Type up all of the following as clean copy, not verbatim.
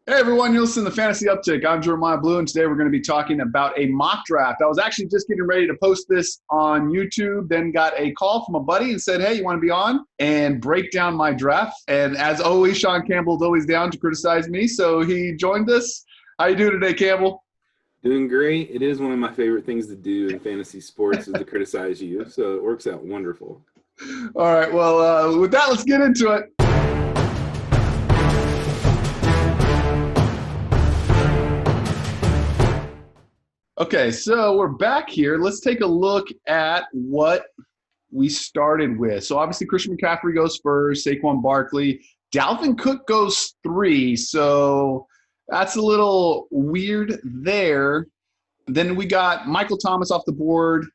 Hey everyone, you're listening to Fantasy Uptick. I'm Jeremiah Blue, and today we're going to be talking about a mock draft. I was actually just getting ready to post this on YouTube, then got a call from a buddy and said, hey, you want to be on and break down my draft? And as always, Sean Campbell's always down to criticize me, so he joined us. How you doing today, Campbell? Doing great. It is one of my favorite things to do in fantasy sports is to criticize you, so it works out wonderful. All right, well, with that, let's get into it. Okay, so we're back here. Let's take a look at what we started with. So obviously Christian McCaffrey goes first, Saquon Barkley. Dalvin Cook goes 3, so that's a little weird there. Then we got Michael Thomas off the board.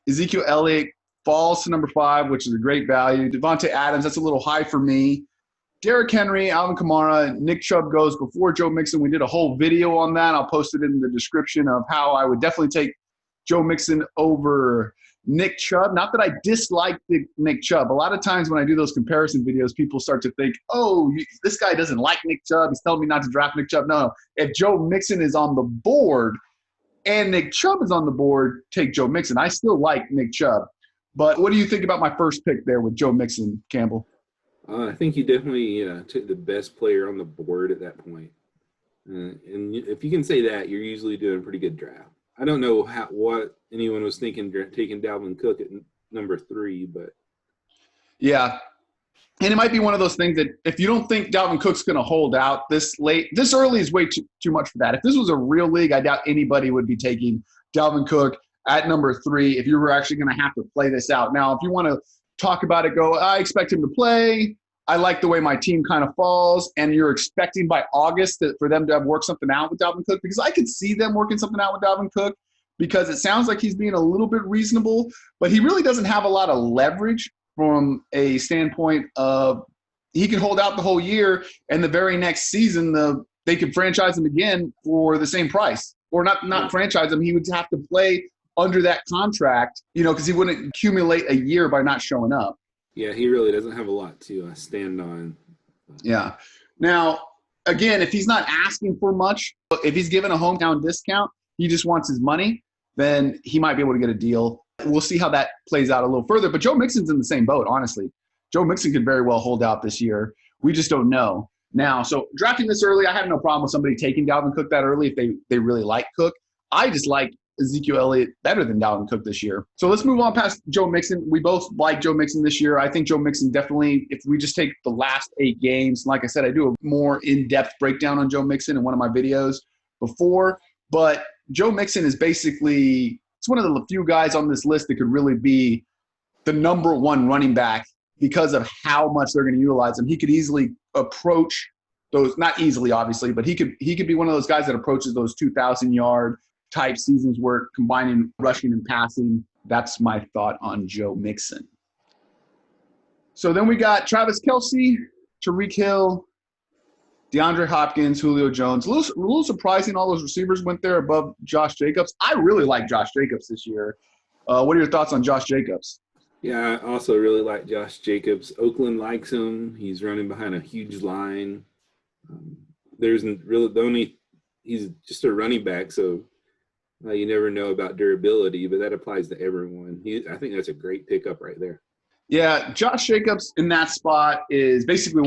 Ezekiel Elliott falls to number 5, which is a great value. Devontae Adams, that's a little high for me. Derrick Henry, Alvin Kamara, Nick Chubb goes before Joe Mixon. We did a whole video on that. I'll post it in the description of how I would definitely take Joe Mixon over Nick Chubb. Not that I dislike Nick Chubb. A lot of times when I do those comparison videos, people start to think, oh, this guy doesn't like Nick Chubb. He's telling me not to draft Nick Chubb. No, if Joe Mixon is on the board and Nick Chubb is on the board, take Joe Mixon. I still like Nick Chubb. But what do you think about my first pick there with Joe Mixon, Campbell? I think you definitely took the best player on the board at that point. And if you can say that, you're usually doing a pretty good draft. I don't know what anyone was thinking taking Dalvin Cook at number 3, but. Yeah. And it might be one of those things that if you don't think Dalvin Cook's going to hold out this early is way too much for that. If this was a real league, I doubt anybody would be taking Dalvin Cook at number 3 if you were actually going to have to play this out. Now, if you want to talk about it, I expect him to play. I like the way my team kind of falls, and you're expecting by August for them to have worked something out with Dalvin Cook, because I could see them working something out with Dalvin Cook because it sounds like he's being a little bit reasonable, but he really doesn't have a lot of leverage from a standpoint of he can hold out the whole year, and the very next season they could franchise him again for the same price. Or not franchise him, he would have to play under that contract, because he wouldn't accumulate a year by not showing up. Yeah, he really doesn't have a lot to stand on. Yeah. Now, again, if he's not asking for much, if he's given a hometown discount, he just wants his money, then he might be able to get a deal. We'll see how that plays out a little further. But Joe Mixon's in the same boat, honestly. Joe Mixon could very well hold out this year. We just don't know. Now, so drafting this early, I have no problem with somebody taking Dalvin Cook that early if they really like Cook. I just like Ezekiel Elliott better than Dalvin Cook this year. So let's move on past Joe Mixon. We both like Joe Mixon this year. I think Joe Mixon definitely, if we just take the last 8 games, like I said, I do a more in-depth breakdown on Joe Mixon in one of my videos before. But Joe Mixon is basically, it's one of the few guys on this list that could really be the number 1 running back because of how much they're going to utilize him. He could easily approach those, not easily obviously, but he could be one of those guys that approaches those 2,000-yard type seasons where combining rushing and passing. That's my thought on Joe Mixon. So then we got Travis Kelce, Tyreek Hill, DeAndre Hopkins, Julio Jones. A little surprising all those receivers went there above Josh Jacobs. I really like Josh Jacobs this year. What are your thoughts on Josh Jacobs? Yeah, I also really like Josh Jacobs. Oakland likes him. He's running behind a huge line. He's just a running back, so you never know about durability, but that applies to everyone. I think that's a great pickup right there. Yeah, Josh Jacobs in that spot is basically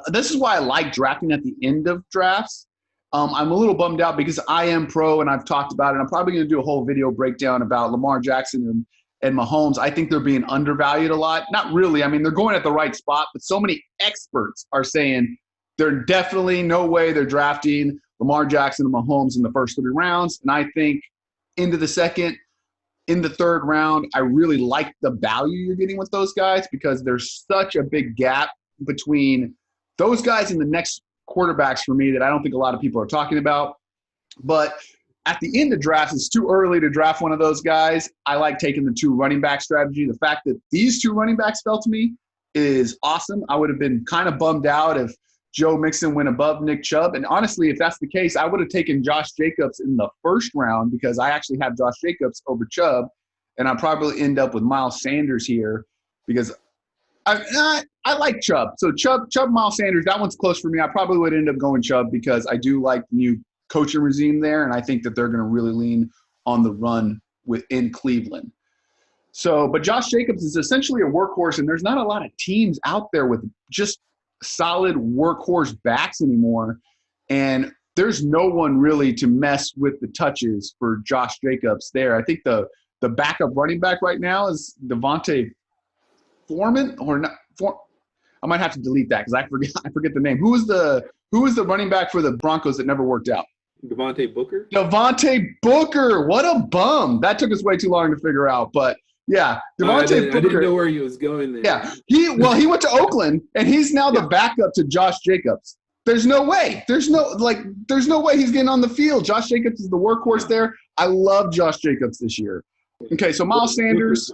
this is why I like drafting at the end of drafts. I'm a little bummed out because I am pro, and I've talked about it. I'm probably going to do a whole video breakdown about Lamar Jackson and Mahomes. I think they're being undervalued a lot. Not really. I mean, they're going at the right spot, but so many experts are saying they're definitely no way they're drafting Lamar Jackson and Mahomes in the first 3 rounds. And I think into the second, in the 3rd round, I really like the value you're getting with those guys because there's such a big gap between those guys and the next quarterbacks for me that I don't think a lot of people are talking about. But at the end of drafts, it's too early to draft one of those guys. I like taking the 2 running back strategy. The fact that these 2 running backs fell to me is awesome. I would have been kind of bummed out if Joe Mixon went above Nick Chubb. And honestly, if that's the case, I would have taken Josh Jacobs in the 1st round because I actually have Josh Jacobs over Chubb. And I'll probably end up with Miles Sanders here because I like Chubb. So Chubb, Miles Sanders, that one's close for me. I probably would end up going Chubb because I do like the new coaching regime there, and I think that they're going to really lean on the run within Cleveland. So, but Josh Jacobs is essentially a workhorse, and there's not a lot of teams out there with just solid workhorse backs anymore. And there's no one really to mess with the touches for Josh Jacobs there. I think the backup running back right now is Devontae Foreman or not. I might have to delete that because I forget the name. Who was the running back for the Broncos that never worked out? Devontae Booker. Devontae Booker. What a bum. That took us way too long to figure out, but yeah, Devontae Booker. I didn't know where he was going there. Yeah, he went to Oakland and he's now the backup to Josh Jacobs. There's no way. There's no way he's getting on the field. Josh Jacobs is the workhorse there. I love Josh Jacobs this year. Okay, so Miles Sanders.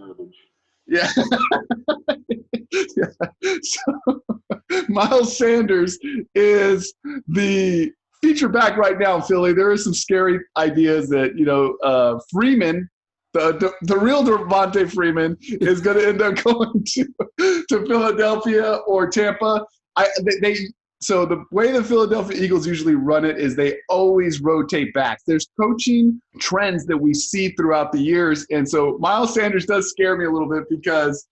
Yeah. So Miles Sanders is the feature back right now in Philly. There are some scary ideas that, Freeman, the real Devontae Freeman, is going to end up going to Philadelphia or Tampa. So the way the Philadelphia Eagles usually run it is they always rotate backs. There's coaching trends that we see throughout the years. And so Miles Sanders does scare me a little bit because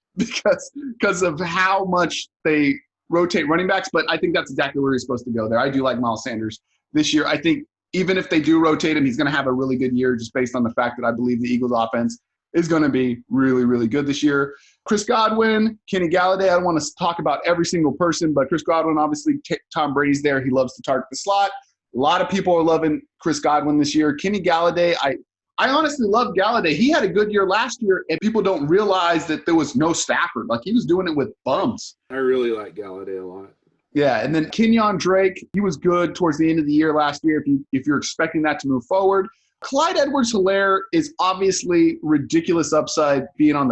of how much they rotate running backs. But I think that's exactly where he's supposed to go there. I do like Miles Sanders this year. I think even if they do rotate him, he's going to have a really good year just based on the fact that I believe the Eagles offense is going to be really, really good this year. Chris Godwin, Kenny Galladay, I don't want to talk about every single person, but Chris Godwin, obviously Tom Brady's there. He loves to target the slot. A lot of people are loving Chris Godwin this year. Kenny Galladay, I honestly love Galladay. He had a good year last year, and people don't realize that there was no Stafford. Like, he was doing it with bums. I really like Galladay a lot. Yeah, and then Kenyon Drake, he was good towards the end of the year last year if you're expecting that to move forward. Clyde Edwards-Helaire is obviously ridiculous upside being on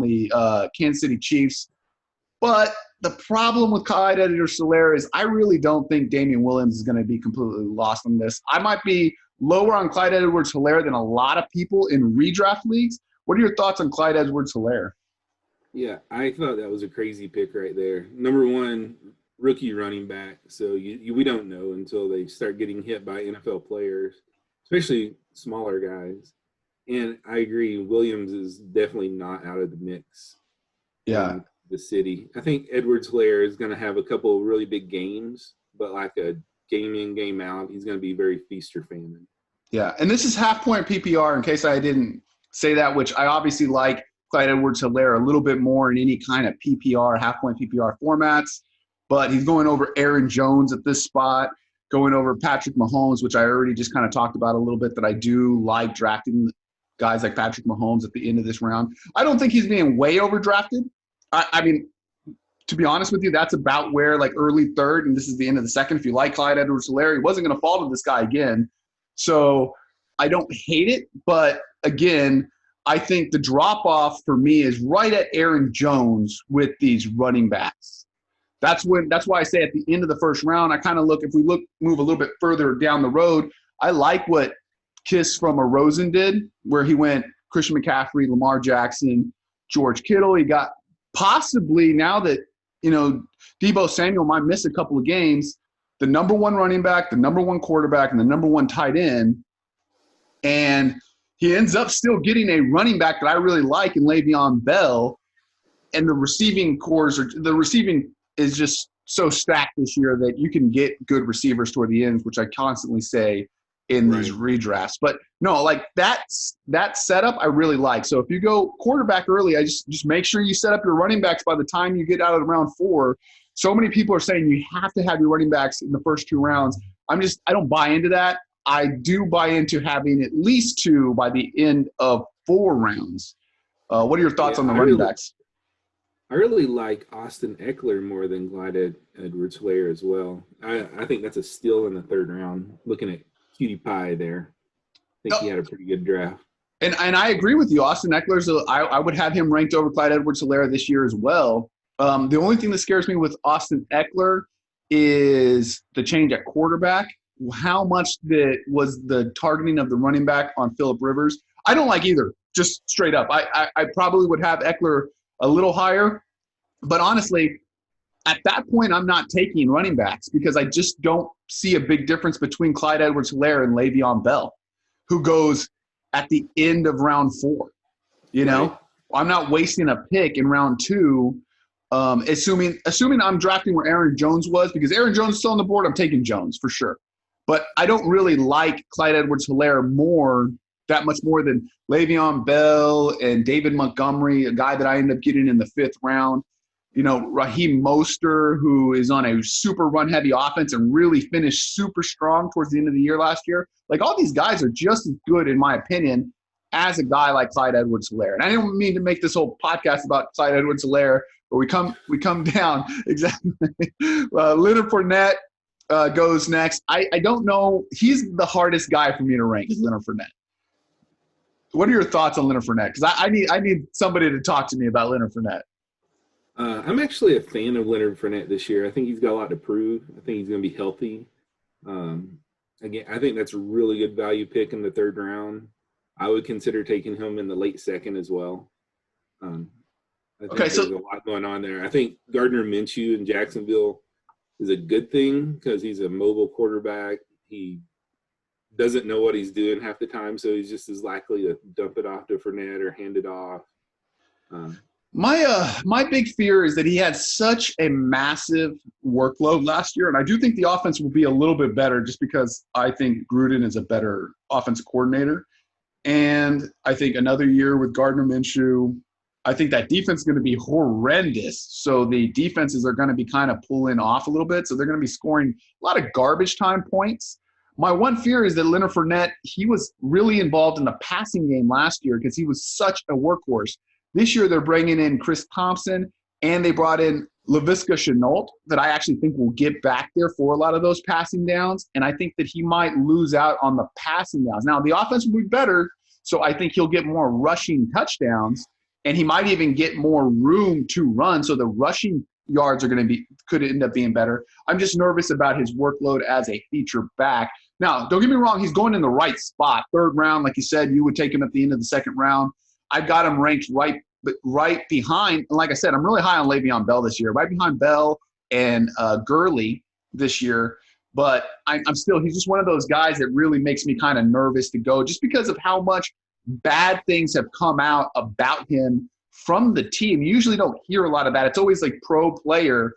the Kansas City Chiefs. But the problem with Clyde Edwards-Helaire is I really don't think Damian Williams is going to be completely lost on this. I might be lower on Clyde Edwards-Helaire than a lot of people in redraft leagues. What are your thoughts on Clyde Edwards-Helaire? Yeah, I thought that was a crazy pick right there. Number one, rookie running back. So we don't know until they start getting hit by NFL players, especially smaller guys. And I agree, Williams is definitely not out of the mix. Yeah. The city. I think Edwards-Helaire is going to have a couple of really big games, but like a game in, game out, he's going to be very feast or famine. Yeah, and this is half-point PPR in case I didn't say that, which I obviously like Clyde Edwards-Helaire a little bit more in any kind of PPR, half-point PPR formats. But he's going over Aaron Jones at this spot, going over Patrick Mahomes, which I already just kind of talked about a little bit, that I do like drafting guys like Patrick Mahomes at the end of this round. I don't think he's being way overdrafted. I mean, to be honest with you, that's about where, like, early third, and this is the end of the second. If you like Clyde Edwards-Helaire, he wasn't going to fall to this guy again. So I don't hate it, but again, I think the drop-off for me is right at Aaron Jones with these running backs. That's why I say at the end of the first round, I kind of move a little bit further down the road. I like what Kiss from a Rosen did, where he went Christian McCaffrey, Lamar Jackson, George Kittle. He got possibly, now that, Deebo Samuel might miss a couple of games, the number one running back, the number one quarterback, and the number one tight end. And he ends up still getting a running back that I really like in Le'Veon Bell. And the receiving is just so stacked this year that you can get good receivers toward the ends, which I constantly say in these redrafts. But no, like that setup I really like. So if you go quarterback early, I just make sure you set up your running backs by the time you get out of round 4. So many people are saying you have to have your running backs in the first 2 rounds. I don't buy into that. I do buy into having at least 2 by the end of 4 rounds. What are your thoughts on the running backs? I really like Austin Eckler more than Clyde Edwards-Helaire as well. I think that's a steal in the 3rd round. Looking at Cutie Pie there, I think he had a pretty good draft. And I agree with you. Austin Eckler's I would have him ranked over Clyde Edwards-Helaire this year as well. The only thing that scares me with Austin Eckler is the change at quarterback. How much that was the targeting of the running back on Phillip Rivers. I don't like either, just straight up. I probably would have Eckler a little higher. But honestly, at that point, I'm not taking running backs because I just don't see a big difference between Clyde Edwards-Helaire and Le'Veon Bell, who goes at the end of round 4. You know, Right. I'm not wasting a pick in round 2. Assuming I'm drafting where Aaron Jones was, because Aaron Jones is still on the board, I'm taking Jones for sure. But I don't really like Clyde Edwards-Helaire that much more than Le'Veon Bell and David Montgomery, a guy that I ended up getting in the 5th round. You know, Raheem Mostert, who is on a super run-heavy offense and really finished super strong towards the end of the year last year. Like, all these guys are just as good, in my opinion, as a guy like Clyde Edwards-Helaire. And I don't mean to make this whole podcast about Clyde Edwards-Helaire, but we come down exactly. Leonard Fournette goes next. I don't know. He's the hardest guy for me to rank, is Leonard Fournette. What are your thoughts on Leonard Fournette? Because I need somebody to talk to me about Leonard Fournette. I'm actually a fan of Leonard Fournette this year. I think he's got a lot to prove. I think he's going to be healthy. Again, I think that's a really good value pick in the 3rd round. I would consider taking him in the late 2nd as well. I think there's a lot going on there. I think Gardner Minshew in Jacksonville is a good thing because he's a mobile quarterback. He doesn't know what he's doing half the time, so he's just as likely to dump it off to Fournette or hand it off. My big fear is that he had such a massive workload last year, and I do think the offense will be a little bit better just because I think Gruden is a better offensive coordinator. And I think another year with Gardner Minshew, I think that defense is going to be horrendous. So the defenses are going to be kind of pulling off a little bit. So they're going to be scoring a lot of garbage time points. My one fear is that Leonard Fournette, he was really involved in the passing game last year because he was such a workhorse. This year they're bringing in Chris Thompson, and they brought in Laviska Shenault that I actually think will get back there for a lot of those passing downs. And I think that he might lose out on the passing downs. Now, the offense will be better, so I think he'll get more rushing touchdowns, and he might even get more room to run. So the rushing yards could end up being better. I'm just nervous about his workload as a feature back. Now, don't get me wrong, he's going in the right spot. 3rd round, like you said, you would take him at the end of the 2nd round. I've got him ranked right behind. And like I said, I'm really high on Le'Veon Bell this year, right behind Bell and Gurley this year. But he's just one of those guys that really makes me kind of nervous to go just because of how much bad things have come out about him from the team. You usually don't hear a lot of that. It's always like pro player,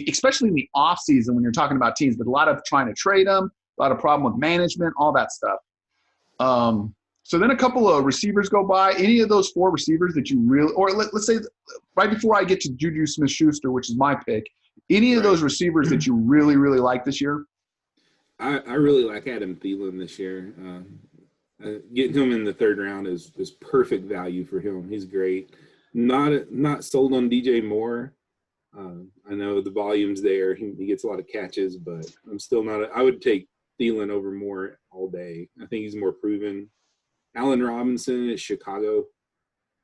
especially in the offseason when you're talking about teams, but a lot of trying to trade them, a lot of problem with management, all that stuff. So then a couple of receivers go by. Any of those 4 receivers that you really – or let's say right before I get to Juju Smith-Schuster, which is my pick, any of those receivers that you really, really like this year? I really like Adam Thielen this year. Getting him in the 3rd round is perfect value for him. He's great. Not sold on DJ Moore. I know the volume's there. He gets a lot of catches, but I'm still not – I would take Thielen over Moore all day. I think he's more proven. Allen Robinson at Chicago,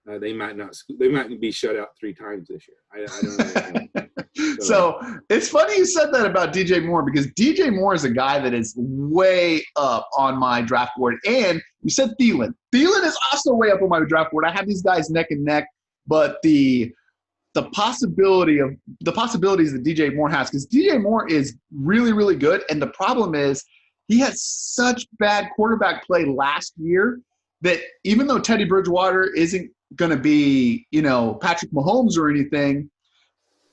they might be shut out 3 times this year. I don't know. So it's funny you said that about DJ Moore because DJ Moore is a guy that is way up on my draft board. And you said Thielen. Thielen is also way up on my draft board. I have these guys neck and neck, but the possibilities that DJ Moore has, because DJ Moore is really, really good. And the problem is he had such bad quarterback play last year that even though Teddy Bridgewater isn't going to be, Patrick Mahomes or anything,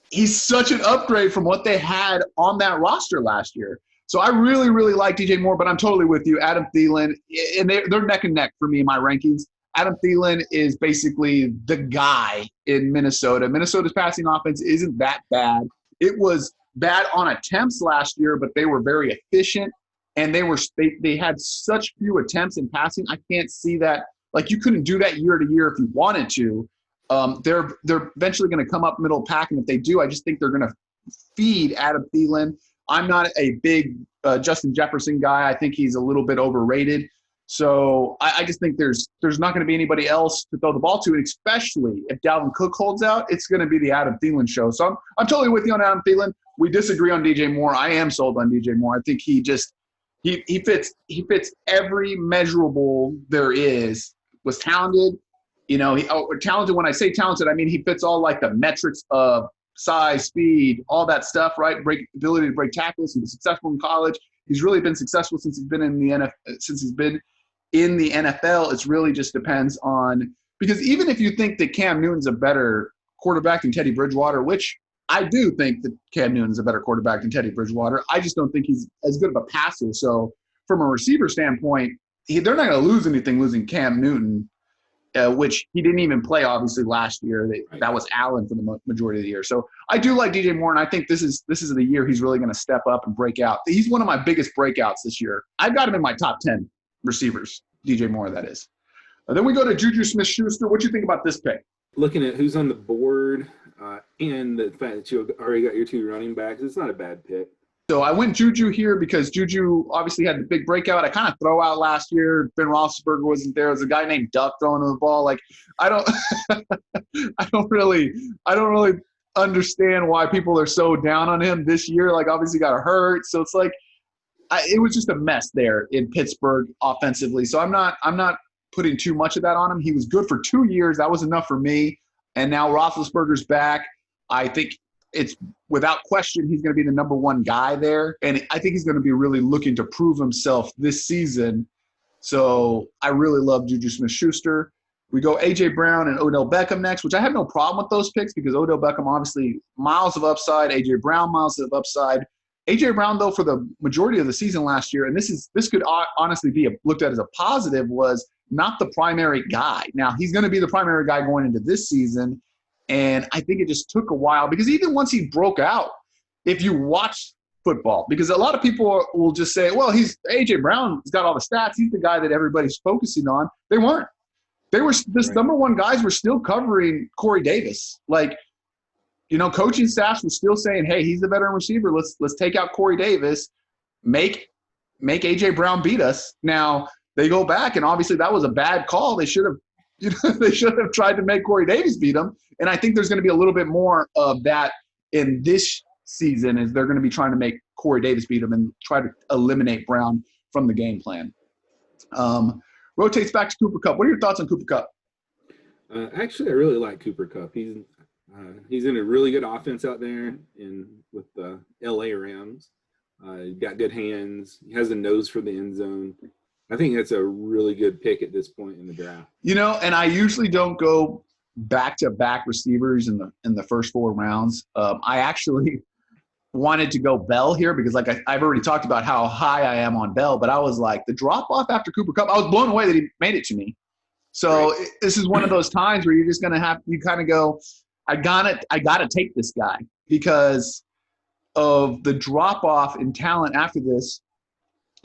he's such an upgrade from what they had on that roster last year. So I really, really like DJ Moore, but I'm totally with you. Adam Thielen, and they're neck and neck for me in my rankings. Adam Thielen is basically the guy in Minnesota. Minnesota's passing offense isn't that bad. It was bad on attempts last year, but they were very efficient. And they had such few attempts in passing. I can't see that. Like, you couldn't do that year to year if you wanted to. They're eventually going to come up middle pack, and if they do, I just think they're going to feed Adam Thielen. I'm not a big Justin Jefferson guy. I think he's a little bit overrated. So I just think there's not going to be anybody else to throw the ball to, and especially if Dalvin Cook holds out, it's going to be the Adam Thielen show. So I'm totally with you on Adam Thielen. We disagree on DJ Moore. I am sold on DJ Moore. I think he fits every measurable there is. Was talented, talented. When I say talented, I mean he fits all like the metrics of size, speed, all that stuff, right? Ability to break tackles. He was successful in college. He's really been successful since he's been in the NFL. It's really just depends on, because even if you think that Cam Newton's a better quarterback than Teddy Bridgewater, which I do think that Cam Newton's a better quarterback than Teddy Bridgewater, I just don't think he's as good of a passer. So from a receiver standpoint, they're not going to lose anything losing Cam Newton, which he didn't even play, obviously, last year. That was Allen for the majority of the year. So I do like DJ Moore, and I think this is the year he's really going to step up and break out. He's one of my biggest breakouts this year. I've got him in my top 10 receivers, DJ Moore, that is. Then we go to Juju Smith-Schuster. What do you think about this pick? Looking at who's on the board and the fact that you already got your 2 running backs, it's not a bad pick. So I went Juju here because Juju obviously had the big breakout. I kind of throw out last year. Ben Roethlisberger wasn't there. There's a guy named Duck throwing the ball. Like, I don't really understand why people are so down on him this year. Like, obviously got hurt. So it's like, it was just a mess there in Pittsburgh offensively. So I'm not putting too much of that on him. He was good for 2 years. That was enough for me. And now Roethlisberger's back. I think it's without question he's going to be the number 1 guy there. And I think he's going to be really looking to prove himself this season. So I really love Juju Smith-Schuster. We go A.J. Brown and Odell Beckham next, which I have no problem with those picks because Odell Beckham obviously miles of upside, A.J. Brown miles of upside. A.J. Brown, though, for the majority of the season last year, and this could honestly be looked at as a positive, was not the primary guy. Now, he's going to be the primary guy going into this season, and I think it just took a while because even once he broke out, if you watch football, because a lot of people will just say, well, A.J. Brown has got all the stats. He's the guy that everybody's focusing on. They weren't. Number 1 guys were still covering Corey Davis. Like, coaching staffs were still saying, hey, he's the veteran receiver. Let's take out Corey Davis, make A.J. Brown beat us. Now, they go back, and obviously that was a bad call. They should have tried to make Corey Davis beat him. And I think there's going to be a little bit more of that in this season as they're going to be trying to make Corey Davis beat him and try to eliminate Brown from the game plan. Rotates back to Cooper Kupp. What are your thoughts on Cooper Kupp? Actually, I really like Cooper Kupp. He's in a really good offense out there with the L.A. Rams. He's got good hands. He has a nose for the end zone. I think that's a really good pick at this point in the draft. And I usually don't go back-to-back receivers in the first 4 rounds. I actually wanted to go Bell here because, like, I've already talked about how high I am on Bell, but I was like, the drop-off after Cooper Kupp, I was blown away that he made it to me. So right. This is one of those times where you're just going to you kind of go, I gotta take this guy because of the drop-off in talent after this.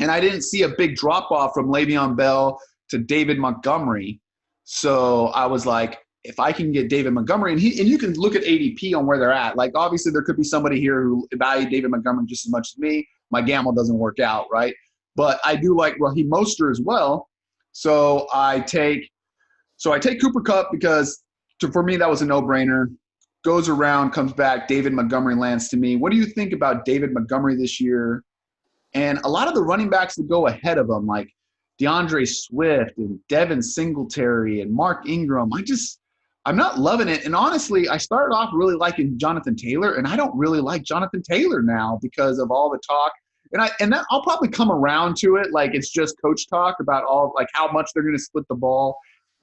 And I didn't see a big drop-off from Le'Veon Bell to David Montgomery. So I was like, if I can get David Montgomery, and you can look at ADP on where they're at. Like, obviously there could be somebody here who valued David Montgomery just as much as me. My gamble doesn't work out, right? But I do like Raheem Mostert as well. So I take Cooper Kupp because for me that was a no-brainer. Goes around, comes back, David Montgomery lands to me. What do you think about David Montgomery this year? And a lot of the running backs that go ahead of him, like DeAndre Swift and Devin Singletary and Mark Ingram, I'm not loving it. And honestly, I started off really liking Jonathan Taylor, and I don't really like Jonathan Taylor now because of all the talk. And that I'll probably come around to it, like it's just coach talk about how much they're going to split the ball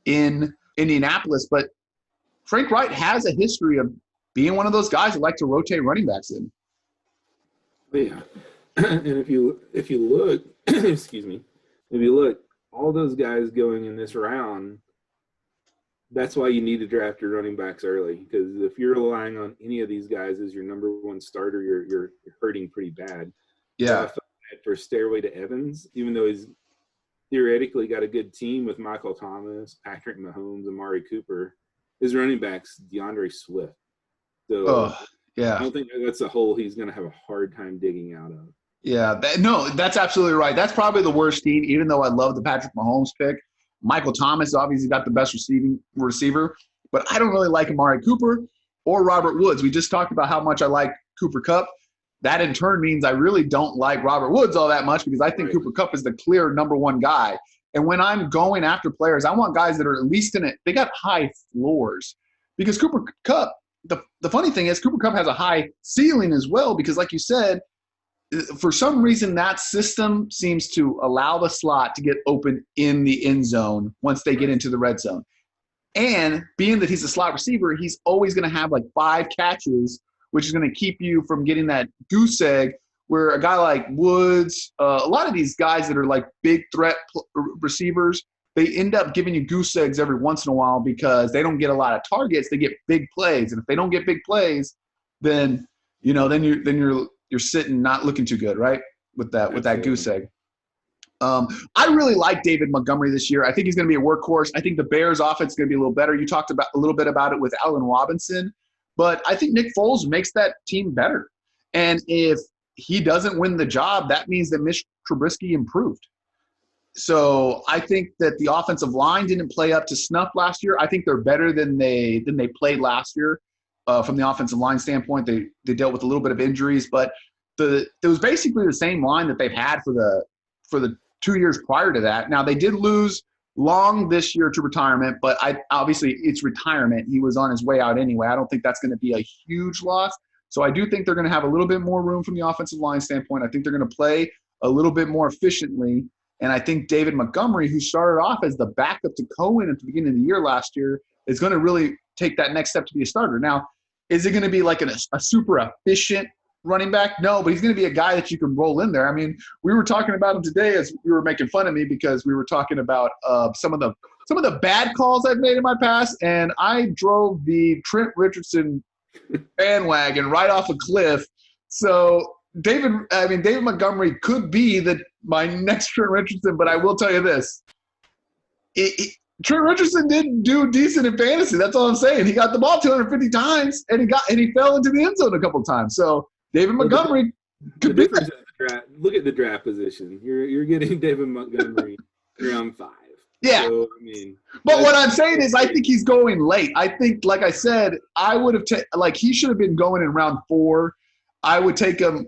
in Indianapolis. But Frank Wright has a history of being one of those guys that like to rotate running backs in. Yeah. And if you look, excuse me, if you look, all those guys going in this round, that's why you need to draft your running backs early. Because if you're relying on any of these guys as your number 1 starter, you're hurting pretty bad. Yeah. I felt bad for Stairway to Evans, even though he's theoretically got a good team with Michael Thomas, Patrick Mahomes, Amari Cooper. His running back's DeAndre Swift. So yeah. I don't think that's a hole he's going to have a hard time digging out of. Yeah, that's absolutely right. That's probably the worst team, even though I love the Patrick Mahomes pick. Michael Thomas obviously got the best receiver, but I don't really like Amari Cooper or Robert Woods. We just talked about how much I like Cooper Kupp. That in turn means I really don't like Robert Woods all that much because I think Cooper Kupp is the clear number 1 guy. And when I'm going after players, I want guys that are at least they got high floors because Cooper Kupp the funny thing is Cooper Kupp has a high ceiling as well because, like you said, for some reason that system seems to allow the slot to get open in the end zone once they get into the red zone. And being that he's a slot receiver, he's always going to have like 5 catches, which is going to keep you from getting that goose egg where a guy like Woods, a lot of these guys that are like big threat receivers, they end up giving you goose eggs every once in a while because they don't get a lot of targets. They get big plays. And if they don't get big plays, then, you're sitting not looking too good, right? With that goose egg. I really like David Montgomery this year. I think he's going to be a workhorse. I think the Bears offense is going to be a little better. You talked about a little bit about it with Allen Robinson, but I think Nick Foles makes that team better. And if he doesn't win the job, that means that Mitch Trubisky improved. So I think that the offensive line didn't play up to snuff last year. I think they're better than they played last year from the offensive line standpoint. They dealt with a little bit of injuries, but it was basically the same line that they've had for the 2 years prior to that. Now they did lose Long this year to retirement, but obviously it's retirement. He was on his way out anyway. I don't think that's going to be a huge loss. So I do think they're going to have a little bit more room from the offensive line standpoint. I think they're going to play a little bit more efficiently. And I think David Montgomery, who started off as the backup to Cohen at the beginning of the year last year, is going to really take that next step to be a starter. Now, is it going to be like a super efficient running back? No, but he's going to be a guy that you can roll in there. I mean, we were talking about him today as we were making fun of me because we were talking about some of the bad calls I've made in my past, and I drove the Trent Richardson bandwagon right off a cliff. So David Montgomery could be my next Trent Richardson, but I will tell you this. Trent Richardson didn't do decent in fantasy. That's all I'm saying. He got the ball 250 times, and he fell into the end zone a couple of times. So David Montgomery could be that. Look at the draft position. You're getting David Montgomery around 5. Yeah. So, but what I'm saying is I think he's going late. I think, like I said, I would have he should have been going in round 4. I would take him.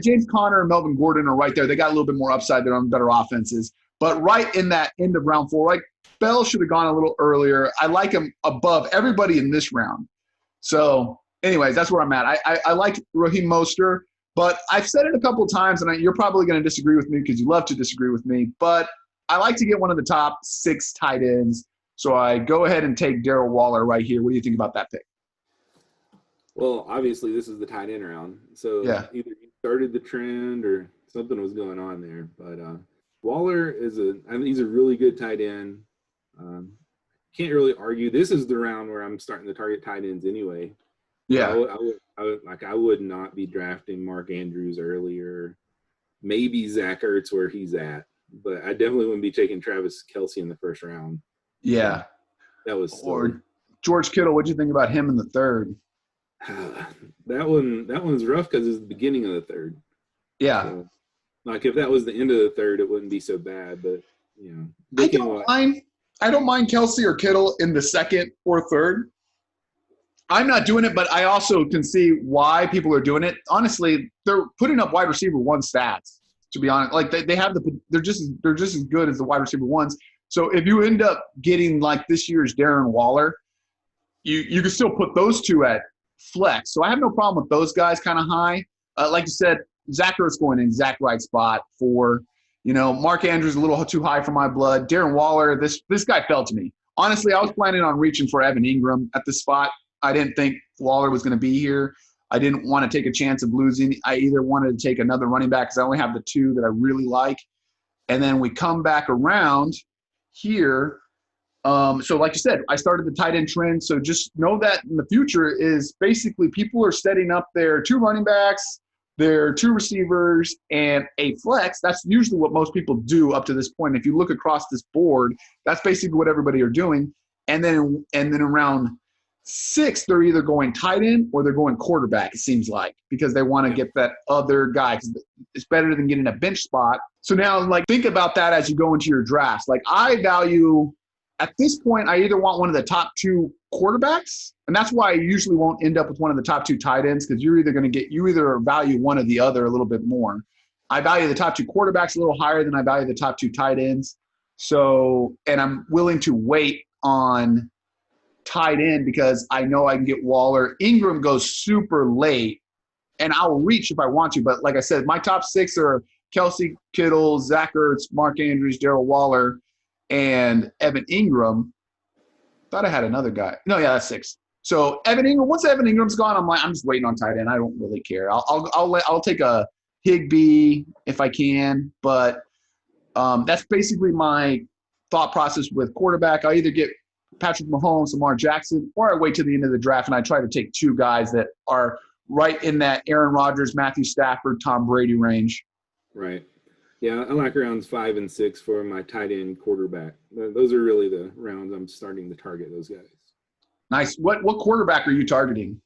James Conner and Melvin Gordon are right there. They got a little bit more upside. They're on better offenses. But right in that end of round 4, Bell should have gone a little earlier. I like him above everybody in this round. So, anyways, that's where I'm at. I like Raheem Mostert, but I've said it a couple of times, and you're probably going to disagree with me because you love to disagree with me, but I like to get one of the top 6 tight ends. So I go ahead and take Darryl Waller right here. What do you think about that pick? Well, obviously, this is the tight end round. So yeah. Either you started the trend or something was going on there. But Waller he's a really good tight end. Can't really argue. This is the round where I'm starting to target tight ends anyway. Yeah. I would not be drafting Mark Andrews earlier. Maybe Zach Ertz where he's at. But I definitely wouldn't be taking Travis Kelce in the first round. Yeah. That was or George Kittle. What'd you think about him in the 3rd? That one's rough because it's the beginning of the 3rd. Yeah. So, if that was the end of the 3rd, it wouldn't be so bad. But I don't mind Kelce or Kittle in the 2nd or 3rd. I'm not doing it, but I also can see why people are doing it. Honestly, they're putting up wide receiver 1 stats. To be honest, they're just as good as the wide receiver 1s. So if you end up getting this year's Darren Waller, you can still put those 2 at flex. So I have no problem with those guys kind of high. Like you said, Zach Ertz going in exact right spot for, Mark Andrews a little too high for my blood. Darren Waller, this guy fell to me. Honestly, I was planning on reaching for Evan Ingram at this spot. I didn't think Waller was going to be here. I didn't want to take a chance of losing. I either wanted to take another running back because I only have the 2 that I really like. And then we come back around here. So like you said, I started the tight end trend. So just know that in the future is basically people are setting up their 2 running backs, their 2 receivers, and a flex. That's usually what most people do up to this point. If you look across this board, that's basically what everybody are doing. And then around 6, they're either going tight end or they're going quarterback, it seems like, because they want to get that other guy because it's better than getting a bench spot. So now, think about that as you go into your drafts. I value – at this point, I either want one of the top 2 quarterbacks, and that's why I usually won't end up with one of the top 2 tight ends because you either value one or the other a little bit more. I value the top 2 quarterbacks a little higher than I value the top 2 tight ends. So, and I'm willing to wait on tight end because I know I can get Waller. Ingram goes super late, and I'll reach if I want to. But like I said, my top 6 are Kelsey, Kittle, Zach Ertz, Mark Andrews, Darryl Waller, and Evan Ingram. Thought I had another guy. No, yeah, that's 6. So Evan Ingram. Once Evan Ingram's gone, I'm just waiting on tight end. I don't really care. I'll take a Higbee if I can, but that's basically my thought process with quarterback. I either get Patrick Mahomes, Lamar Jackson, or I wait till the end of the draft and I try to take 2 guys that are right in that Aaron Rodgers, Matthew Stafford, Tom Brady range. Right. Yeah, I like rounds 5 and 6 for my tight end quarterback. Those are really the rounds I'm starting to target those guys. Nice. What quarterback are you targeting?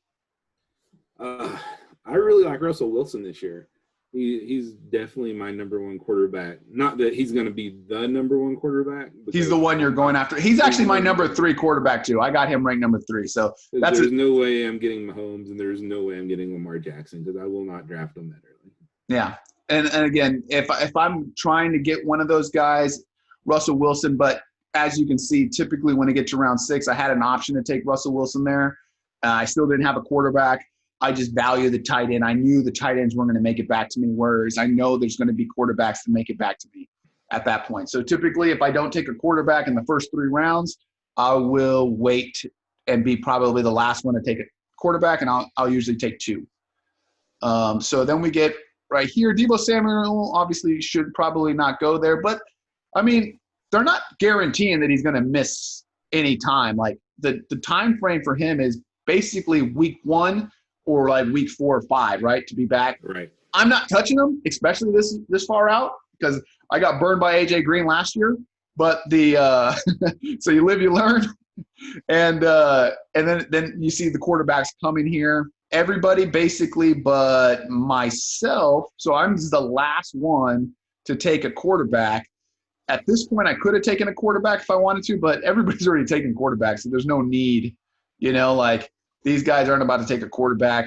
I really like Russell Wilson this year. He's definitely my number 1 quarterback. Not that he's going to be the number 1 quarterback. He's the one you're going after. He's actually my number 3 quarterback too. I got him ranked number 3. So there's no way I'm getting Mahomes, and there's no way I'm getting Lamar Jackson because I will not draft him that early. Yeah. And again, if I'm trying to get one of those guys, Russell Wilson, but as you can see, typically when I get to round 6, I had an option to take Russell Wilson there. I still didn't have a quarterback. I just value the tight end. I knew the tight ends weren't going to make it back to me, whereas I know there's going to be quarterbacks to make it back to me at that point. So typically if I don't take a quarterback in the first 3 rounds, I will wait and be probably the last one to take a quarterback, and I'll usually take 2. So then we get right here, Deebo Samuel obviously should probably not go there, but I mean, they're not guaranteeing that he's going to miss any time. Like the time frame for him is basically week 1 or like week 4 or 5, right, to be back. Right. I'm not touching him, especially this far out, because I got burned by AJ Green last year. But so you live, you learn, and then you see the quarterbacks coming here. Everybody basically but myself. So I'm the last one to take a quarterback. At this point, I could have taken a quarterback if I wanted to, but everybody's already taken quarterbacks, so there's no need. Like these guys aren't about to take a quarterback.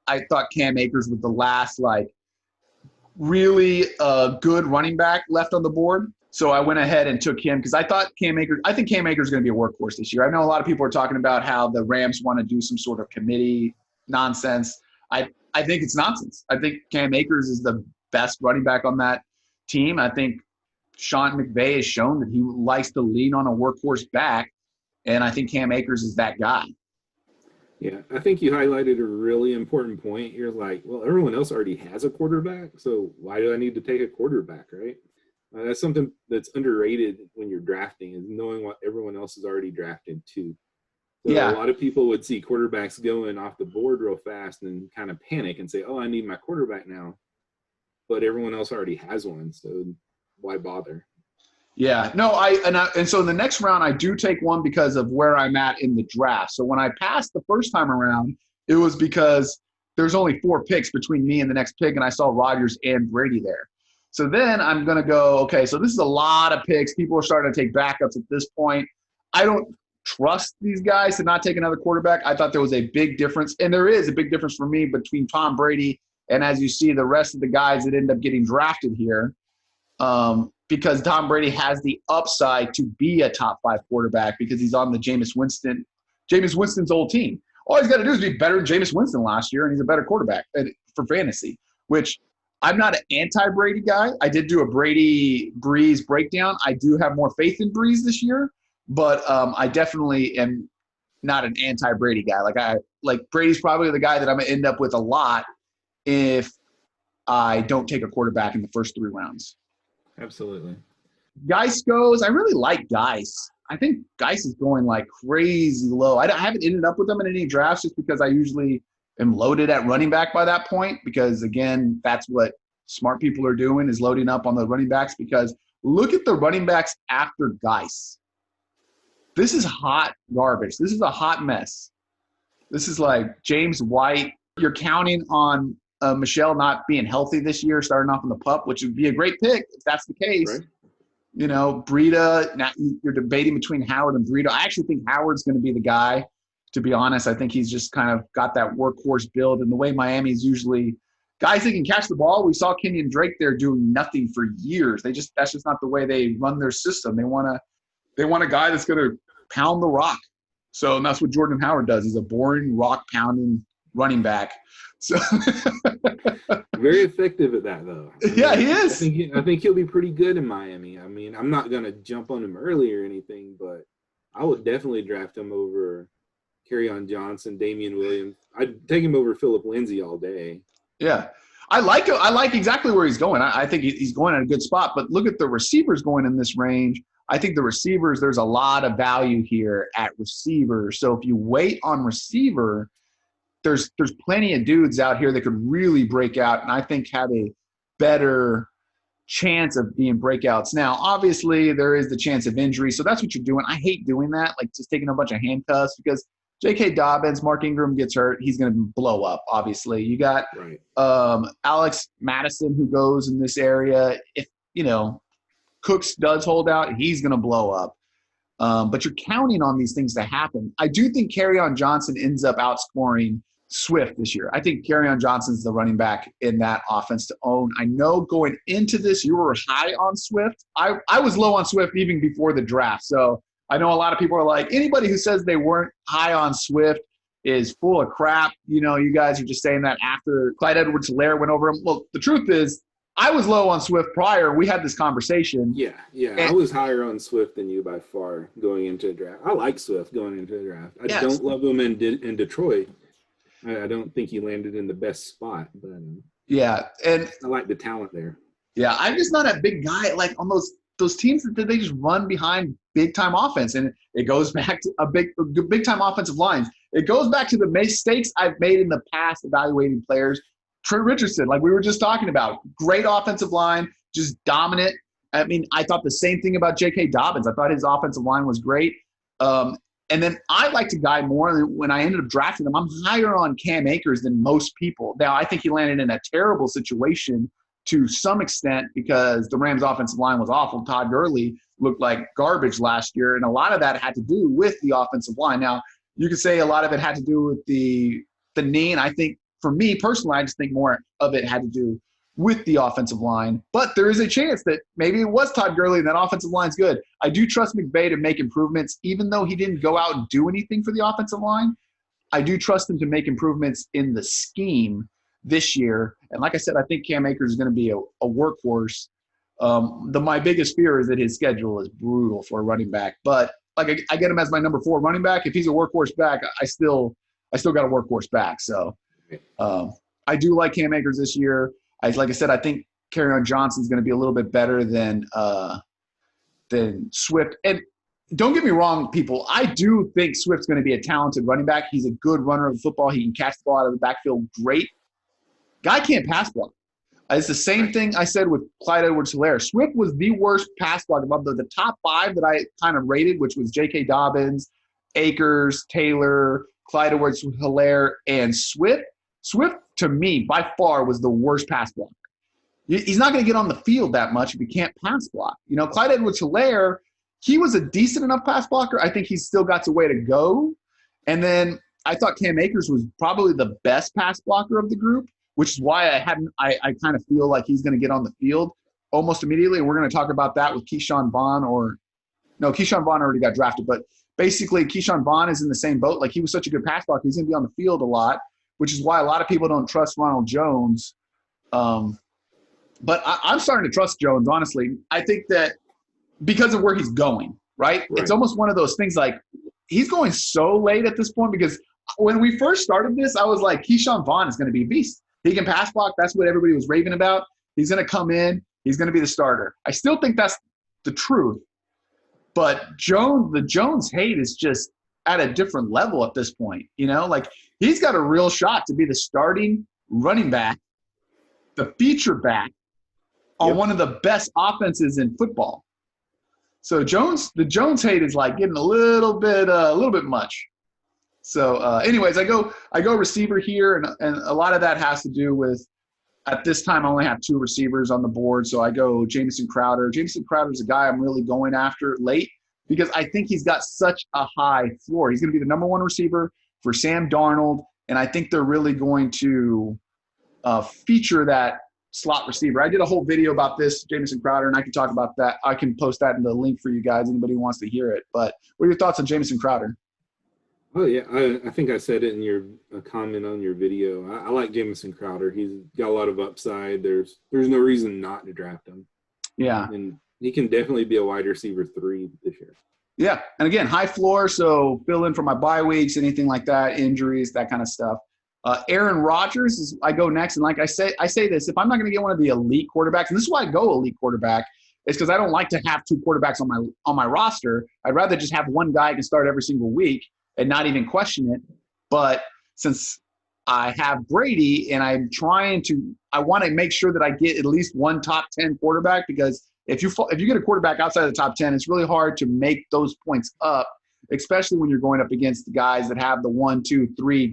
I thought Cam Akers was the last, really good running back left on the board. So I went ahead and took him because I think Cam Akers is going to be a workhorse this year. I know a lot of people are talking about how the Rams want to do some sort of committee nonsense. I think it's nonsense. I think Cam Akers is the best running back on that team. I think Sean McVay has shown that he likes to lean on a workhorse back, and I think Cam Akers is that guy. Yeah, I think you highlighted a really important point. You're like, well, everyone else already has a quarterback, so why do I need to take a quarterback, right? That's something that's underrated when you're drafting, is knowing what everyone else is already drafted too. So Yeah. A lot of people would see quarterbacks going off the board real fast and kind of panic and say, oh, I need my quarterback now. But everyone else already has one, so why bother? Yeah, no, and so in the next round, I do take one because of where I'm at in the draft. So when I passed the first time around, it was because there's only 4 picks between me and the next pick, and I saw Rodgers and Brady there. So then I'm going to go, okay, so this is a lot of picks. People are starting to take backups at this point. I don't trust these guys to not take another quarterback. I thought there was a big difference, and there is a big difference for me between Tom Brady and, as you see, the rest of the guys that end up getting drafted here. Because Tom Brady has the upside to be a top 5 quarterback because he's on the Jameis Winston's old team. All he's got to do is be better than Jameis Winston last year, and he's a better quarterback for fantasy, which I'm not an anti-Brady guy. I did do a Brady-Breeze breakdown. I do have more faith in Breeze this year, but I definitely am not an anti-Brady guy. Like Brady's probably the guy that I'm going to end up with a lot if I don't take a quarterback in the first 3 rounds. Absolutely. Geis goes. I really like Geis. I think Geis is going like crazy low. I haven't ended up with them in any drafts just because I usually am loaded at running back by that point because, again, that's what smart people are doing is loading up on the running backs because look at the running backs after Geis. This is hot garbage. This is a hot mess. This is like James White. You're counting on Michelle not being healthy this year, starting off on the pup, which would be a great pick if that's the case. Right. Breida, now you're debating between Howard and Breida. I actually think Howard's going to be the guy, to be honest. I think he's just kind of got that workhorse build. And the way Miami's usually – guys that can catch the ball, we saw Kenyon Drake there doing nothing for years. That's just not the way they run their system. They want a guy that's going to pound the rock. So and that's what Jordan Howard does. He's a boring, rock-pounding running back. So very effective at that, though. Yeah, he is. I think he'll be pretty good in Miami. I mean, I'm not going to jump on him early or anything, but I would definitely draft him over Kerryon Johnson, Damian Williams. I'd take him over Phillip Lindsay all day. Yeah. I like it. I like exactly where he's going. I think he's going at a good spot. But look at the receivers going in this range. I think the receivers, there's a lot of value here at receiver. So if you wait on receiver, there's plenty of dudes out here that could really break out and I think have a better chance of being breakouts. Now, obviously, there is the chance of injury. So that's what you're doing. I hate doing that, like just taking a bunch of handcuffs because J.K. Dobbins, Mark Ingram gets hurt. He's going to blow up, obviously. You got Alex Madison who goes in this area. If, Cooks does hold out, he's going to blow up. But you're counting on these things to happen. I do think Kerryon Johnson ends up outscoring Swift this year. I think Kerryon Johnson's the running back in that offense to own. I know going into this, you were high on Swift. I was low on Swift even before the draft. So I know a lot of people are like, anybody who says they weren't high on Swift is full of crap. You guys are just saying that after Clyde Edwards-Helaire went over him. Well, the truth is, I was low on Swift prior. We had this conversation. Yeah. I was higher on Swift than you by far going into a draft. I like Swift going into a draft. I don't love him in Detroit. I don't think he landed in the best spot. But and I like the talent there. Yeah, I'm just not a big guy. Like on those teams that they just run behind big-time offense, and it goes back to a big-time offensive lines. It goes back to the mistakes I've made in the past evaluating players. Trent Richardson, like we were just talking about, great offensive line, just dominant. I mean, I thought the same thing about J.K. Dobbins. I thought his offensive line was great. And then I like to guy more. When I ended up drafting him, I'm higher on Cam Akers than most people. Now, I think he landed in a terrible situation to some extent because the Rams' offensive line was awful. Todd Gurley looked like garbage last year, and a lot of that had to do with the offensive line. Now, you could say a lot of it had to do with the knee, and I think for me personally, I just think more of it had to do with the offensive line. But there is a chance that maybe it was Todd Gurley and that offensive line's good. I do trust McVay to make improvements, even though he didn't go out and do anything for the offensive line. I do trust him to make improvements in the scheme this year. And like I said, I think Cam Akers is going to be a workhorse. My biggest fear is that his schedule is brutal for a running back. But like I get him as my number 4 running back. If he's a workhorse back, I still got a workhorse back. So I do like Cam Akers this year. Like I said, I think Kerryon Johnson's going to be a little bit better than Swift. And don't get me wrong, people. I do think Swift's going to be a talented running back. He's a good runner of the football. He can catch the ball out of the backfield great. Guy can't pass block. It's the same thing I said with Clyde Edwards-Helaire. Swift was the worst pass block above the top 5 that I kind of rated, which was J.K. Dobbins, Akers, Taylor, Clyde Edwards-Helaire, and Swift. Swift, to me, by far, was the worst pass blocker. He's not going to get on the field that much if he can't pass block. Clyde Edwards-Helaire, he was a decent enough pass blocker. I think he's still got a way to go. And then I thought Cam Akers was probably the best pass blocker of the group, which is why I kind of feel like he's going to get on the field almost immediately. And we're going to talk about that with Keyshawn Vaughn Keyshawn Vaughn already got drafted. But basically, Keyshawn Vaughn is in the same boat. Like, he was such a good pass blocker. He's going to be on the field a lot, which is why a lot of people don't trust Ronald Jones. But I'm starting to trust Jones, honestly. I think that because of where he's going, right? It's almost one of those things like he's going so late at this point because when we first started this, I was like, Keyshawn Vaughn is going to be a beast. He can pass block. That's what everybody was raving about. He's going to come in. He's going to be the starter. I still think that's the truth. But the Jones hate is just at a different level at this point. Like he's got a real shot to be the starting running back, the feature back on one of the best offenses in football. So the Jones hate is like getting a little bit much. So anyways, I go receiver here, and a lot of that has to do with at this time I only have 2 receivers on the board, so I go Jameson Crowder. Jameson Crowder is a guy I'm really going after late because I think he's got such a high floor. He's going to be the number 1 receiver for Sam Darnold, and I think they're really going to feature that slot receiver. I did a whole video about this, Jameson Crowder, and I can talk about that. I can post that in the link for you guys, anybody who wants to hear it. But what are your thoughts on Jameson Crowder? Oh yeah, I think I said it in your comment on your video. I like Jameson Crowder. He's got a lot of upside. There's no reason not to draft him, Yeah. and he can definitely be a wide receiver 3 this year. Yeah. And again, high floor. So fill in for my bye weeks, anything like that, injuries, that kind of stuff. Aaron Rodgers is I go next. And like I say this, if I'm not going to get one of the elite quarterbacks, and this is why I go elite quarterback, is because I don't like to have 2 quarterbacks on my roster. I'd rather just have one guy who can start every single week and not even question it. But since I have Brady and I want to make sure that I get at least one top 10 quarterback, because if you get a quarterback outside of the top 10, it's really hard to make those points up, especially when you're going up against the guys that have the 1, 2, 3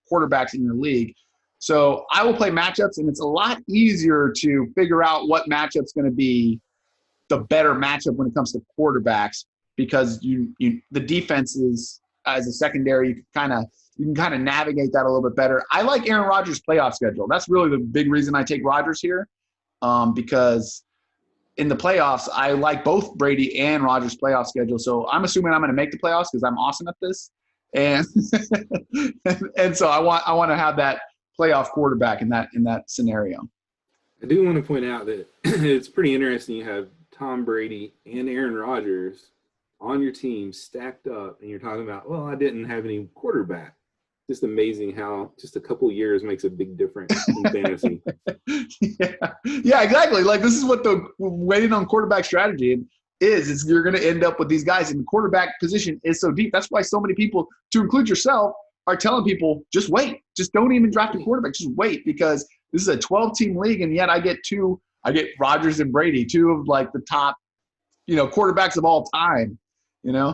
quarterbacks in your league. So I will play matchups, and it's a lot easier to figure out what matchup's going to be the better matchup when it comes to quarterbacks, because the defenses as a secondary, you can kind of navigate that a little bit better. I like Aaron Rodgers' playoff schedule. That's really the big reason I take Rodgers here, because in the playoffs, I like both Brady and Rodgers' playoff schedule. So I'm assuming I'm going to make the playoffs because I'm awesome at this, and and so I want to have that playoff quarterback in that scenario. I do want to point out that it's pretty interesting. You have Tom Brady and Aaron Rodgers on your team stacked up, and you're talking about, well, I didn't have any quarterback. Just amazing how just a couple years makes a big difference in fantasy. Yeah, exactly. Like, this is what the waiting on quarterback strategy is you're going to end up with these guys, and the quarterback position is so deep. That's why so many people, to include yourself, are telling people, just wait. Just don't even draft a quarterback. Just wait, because this is a 12-team league, and yet I get Rodgers and Brady, 2 of like the top, quarterbacks of all time, Yeah.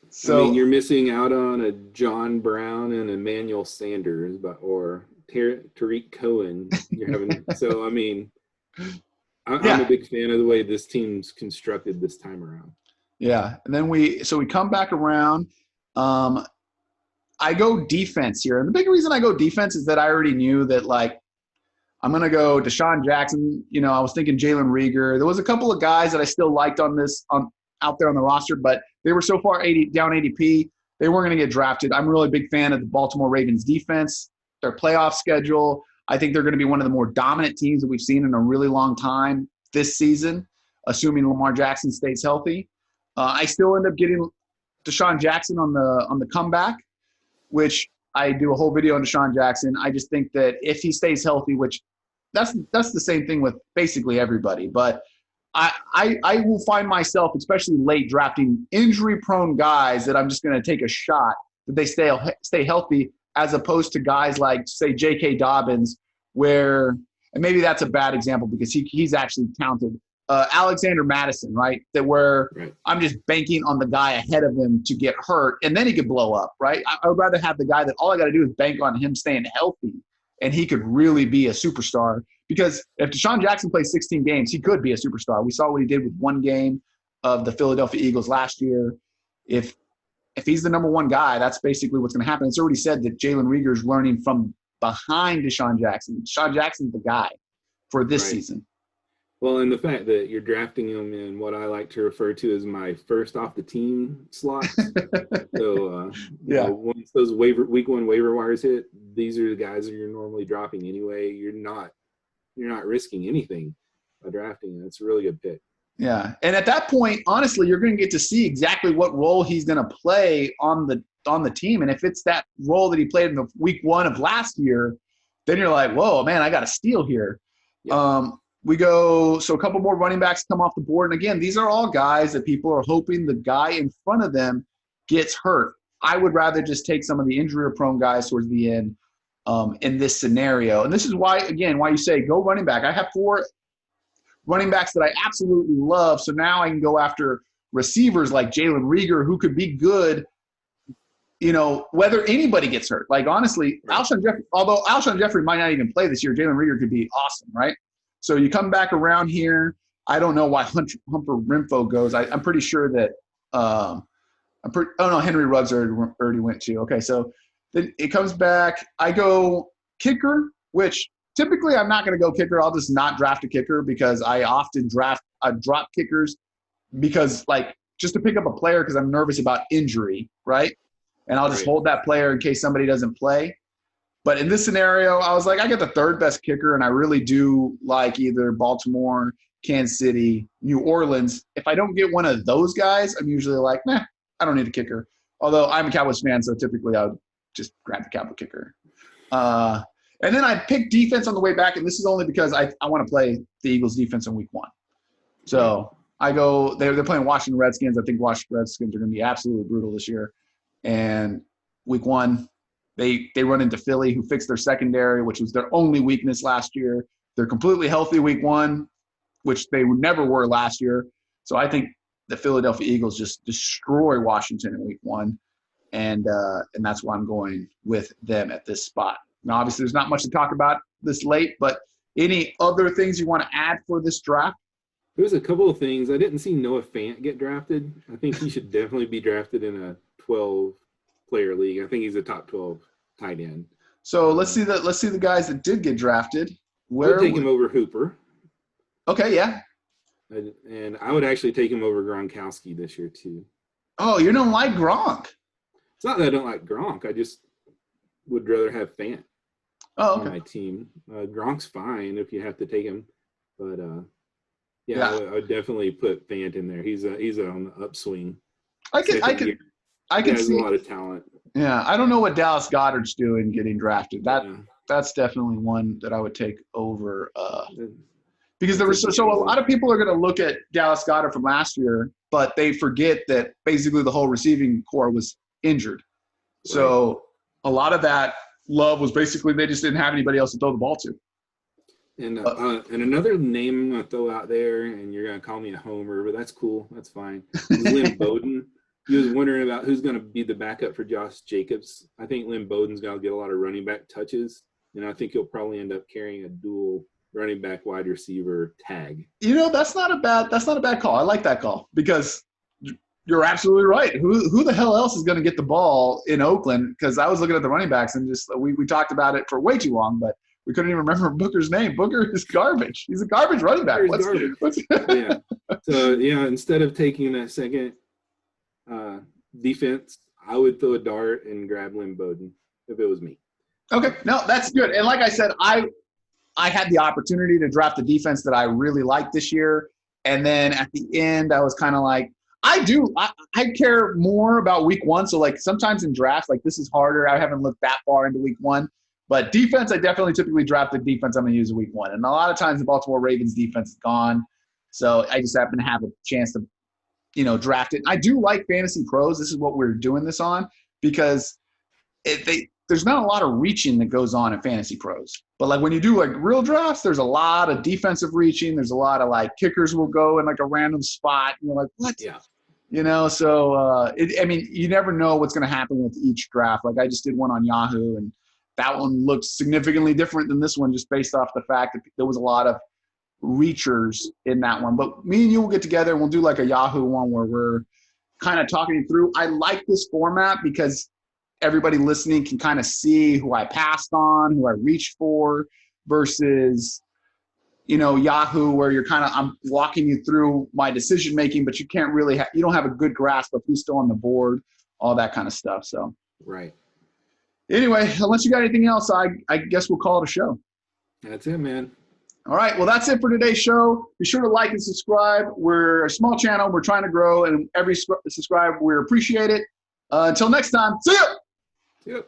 So I mean, you're missing out on a John Brown and Emmanuel Sanders, or Tariq Cohen. You're having so. I mean, I'm a big fan of the way this team's constructed this time around. Yeah, and then we come back around. I go defense here, and the big reason I go defense is that I already knew that, like, I'm going to go Desean Jackson. I was thinking Jalen Reagor. There was a couple of guys that I still liked out there on the roster, but they were so far down ADP, they weren't going to get drafted. I'm a really big fan of the Baltimore Ravens defense, their playoff schedule. I think they're going to be one of the more dominant teams that we've seen in a really long time this season, assuming Lamar Jackson stays healthy. I still end up getting Desean Jackson on the comeback, which I do a whole video on Desean Jackson. I just think that if he stays healthy, which that's the same thing with basically everybody, but I will find myself, especially late, drafting injury-prone guys that I'm just going to take a shot that they stay healthy, as opposed to guys like, say, J.K. Dobbins, where – and maybe that's a bad example because he's actually talented. Alexander Madison, right, right. I'm just banking on the guy ahead of him to get hurt, and then he could blow up, right? I would rather have the guy that all I got to do is bank on him staying healthy, and he could really be a superstar. Because if Desean Jackson plays 16 games, he could be a superstar. We saw what he did with 1 game of the Philadelphia Eagles last year. If he's the number 1 guy, that's basically what's going to happen. It's already said that Jalen Reagor is learning from behind Desean Jackson. Desean Jackson's the guy for this season. Well, and the fact that you're drafting him in what I like to refer to as my first off the team slot. So, once those week 1 waiver wires hit, these are the guys that you're normally dropping anyway. You're not risking anything by drafting. That's a really good pick. Yeah, and at that point, honestly, you're going to get to see exactly what role he's going to play on the team. And if it's that role that he played in the week 1 of last year, then you're like, whoa, man, I got a steal here. Yeah. So a couple more running backs come off the board. And again, these are all guys that people are hoping the guy in front of them gets hurt. I would rather just take some of the injury-prone guys towards the end in this scenario. And this is why you say go running back. I have 4 running backs that I absolutely love. So now I can go after receivers like Jalen Reagor, who could be good, whether anybody gets hurt. Like, honestly, Alshon Jeffrey, although Alshon Jeffrey might not even play this year, Jalen Reagor could be awesome, right? So you come back around here. I don't know why Humper Renfro goes. I'm pretty sure that Henry Ruggs already went too. Okay, so then it comes back. I go kicker, which typically I'm not going to go kicker. I'll just not draft a kicker because I often drop kickers because, like, just to pick up a player because I'm nervous about injury, right? and I'll just hold that player in case somebody doesn't play. But in this scenario, I was like, I get the third best kicker, and I really do like either Baltimore, Kansas City, New Orleans. If I don't get one of those guys, I'm usually like, nah, I don't need a kicker. Although I'm a Cowboys fan, so typically I would just grab the Cowboy kicker. And then I picked defense on the way back, and this is only because I want to play the Eagles defense in week 1. So I go – they're playing Washington Redskins. I think Washington Redskins are going to be absolutely brutal this year. And week 1, they run into Philly, who fixed their secondary, which was their only weakness last year. They're completely healthy week 1, which they never were last year. So I think the Philadelphia Eagles just destroy Washington in week 1, and that's why I'm going with them at this spot. Now, obviously, there's not much to talk about this late, but any other things you want to add for this draft? There's a couple of things. I didn't see Noah Fant get drafted. I think he should definitely be drafted in a 12-player league. I think he's a top 12 tight end. So let's see the guys that did get drafted. I would take him over Hooper. Okay, yeah. And I would actually take him over Gronkowski this year too. Oh, you don't like Gronk? It's not that I don't like Gronk. I just would rather have Fant on my team. Gronk's fine if you have to take him, but I would definitely put Fant in there. He's on the upswing. I can see a lot of talent. Yeah, I don't know what Dallas Goedert's doing getting drafted. That's definitely one that I would take over. Because there was so a lot of people are going to look at Dallas Goedert from last year, but they forget that basically the whole receiving core was injured. Right. So a lot of that love was basically they just didn't have anybody else to throw the ball to. And another name I'm going to throw out there, and you're going to call me a homer, but that's cool. That's fine. Lynn Bowden. He was wondering about who's going to be the backup for Josh Jacobs. I think Lynn Bowden's going to get a lot of running back touches, and I think he'll probably end up carrying a dual running back wide receiver tag. That's not a bad call. I like that call because you're absolutely right. Who the hell else is going to get the ball in Oakland? Because I was looking at the running backs and just we talked about it for way too long, but we couldn't even remember Booker's name. Booker is garbage. He's a garbage running back. Yeah. So instead of taking a second defense, I would throw a dart and grab Lynn Bowden if it was me. Okay, no, that's good. And like I said, I had the opportunity to draft the defense that I really liked this year. And then at the end, I was kind of like, I care more about week 1. So like sometimes in drafts, like this is harder. I haven't looked that far into week 1, but defense, I definitely typically draft the defense I'm going to use in week 1. And a lot of times the Baltimore Ravens defense is gone. So I just happen to have a chance to, draft it. I do like Fantasy Pros. This is what we're doing this on because there's not a lot of reaching that goes on in Fantasy Pros. But like when you do like real drafts, there's a lot of defensive reaching. There's a lot of like kickers will go in like a random spot. And you're like, what? Yeah. So you never know what's going to happen with each draft. Like I just did one on Yahoo, and that one looked significantly different than this one just based off the fact that there was a lot of reachers in that one. But me and you will get together and we'll do like a Yahoo one where we're kind of talking it through. I like this format because everybody listening can kind of see who I passed on, who I reached for, versus, Yahoo, where I'm walking you through my decision making, but you can't really, you don't have a good grasp of who's still on the board, all that kind of stuff. So, right. Anyway, unless you got anything else, I guess we'll call it a show. That's it, man. All right. Well, that's it for today's show. Be sure to like and subscribe. We're a small channel. We're trying to grow, and every subscribe, we appreciate it. Until next time, see ya. Yep.